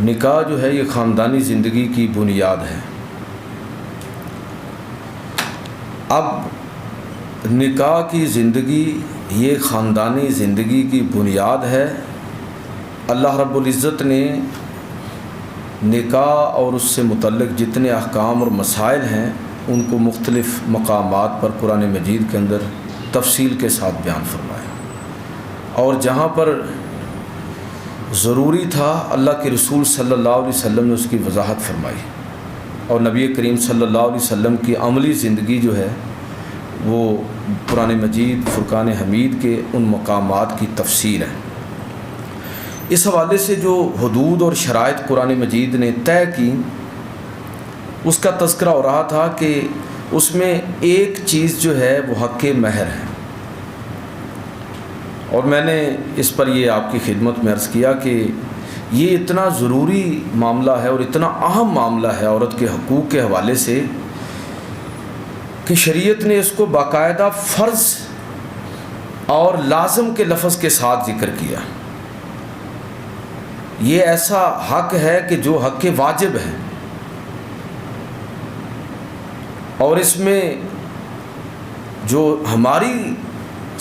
نکاح جو ہے یہ خاندانی زندگی کی بنیاد ہے۔ اب نکاح کی زندگی یہ خاندانی زندگی کی بنیاد ہے۔ اللہ رب العزت نے نکاح اور اس سے متعلق جتنے احکام اور مسائل ہیں ان کو مختلف مقامات پر قرآن مجید کے اندر تفصیل کے ساتھ بیان فرمایا، اور جہاں پر ضروری تھا اللہ کے رسول صلی اللہ علیہ وسلم نے اس کی وضاحت فرمائی، اور نبی کریم صلی اللہ علیہ وسلم کی عملی زندگی جو ہے وہ قرآن مجید فرقان حمید کے ان مقامات کی تفسیر ہے۔ اس حوالے سے جو حدود اور شرائط قرآن مجید نے طے کی اس کا تذکرہ ہو رہا تھا کہ اس میں ایک چیز جو ہے وہ حق مہر ہے، اور میں نے اس پر یہ آپ کی خدمت میں عرض کیا کہ یہ اتنا ضروری معاملہ ہے اور اتنا اہم معاملہ ہے عورت کے حقوق کے حوالے سے کہ شریعت نے اس کو باقاعدہ فرض اور لازم کے لفظ کے ساتھ ذکر کیا۔ یہ ایسا حق ہے کہ جو حق واجب ہے، اور اس میں جو ہماری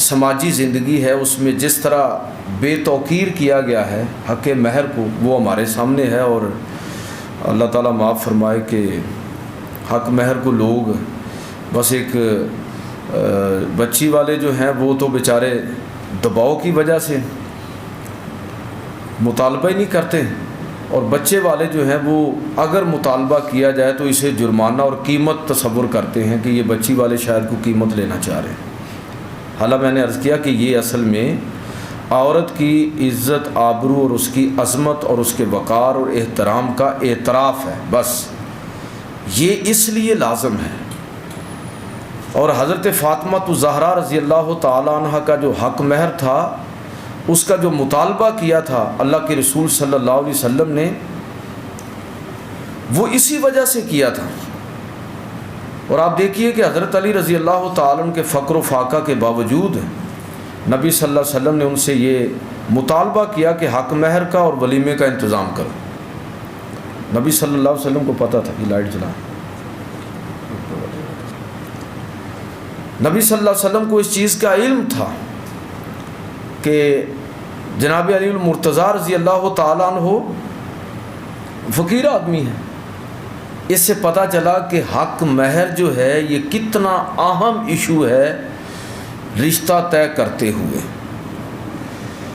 سماجی زندگی ہے اس میں جس طرح بے توقیر کیا گیا ہے حق مہر کو وہ ہمارے سامنے ہے، اور اللہ تعالیٰ معاف فرمائے کہ حق مہر کو لوگ بس ایک بچی والے جو ہیں وہ تو بیچارے دباؤ کی وجہ سے مطالبہ ہی نہیں کرتے، اور بچے والے جو ہیں وہ اگر مطالبہ کیا جائے تو اسے جرمانہ اور قیمت تصور کرتے ہیں کہ یہ بچی والے شاید کو قیمت لینا چاہ رہے ہیں۔ حالانکہ میں نے عرض کیا کہ یہ اصل میں عورت کی عزت آبرو اور اس کی عظمت اور اس کے وقار اور احترام کا اعتراف ہے، بس یہ اس لیے لازم ہے۔ اور حضرت فاطمہ الزہرا رضی اللہ تعالیٰ عنہ کا جو حق مہر تھا اس کا جو مطالبہ کیا تھا اللہ کے رسول صلی اللہ علیہ وسلم نے وہ اسی وجہ سے کیا تھا۔ اور آپ دیکھیے کہ حضرت علی رضی اللہ تعالیٰ عنہ کے فقر و فاقہ کے باوجود نبی صلی اللہ علیہ وسلم نے ان سے یہ مطالبہ کیا کہ حق مہر کا اور ولیمے کا انتظام کرو۔ نبی صلی اللہ علیہ وسلم کو پتہ تھا کہ لائٹ جلائیں، نبی صلی اللہ علیہ وسلم کو اس چیز کا علم تھا کہ جناب علی المرتضیٰ رضی اللہ تعالیٰ عنہ فقیر آدمی ہے۔ اس سے پتہ چلا کہ حق مہر جو ہے یہ کتنا اہم ایشو ہے رشتہ طے کرتے ہوئے۔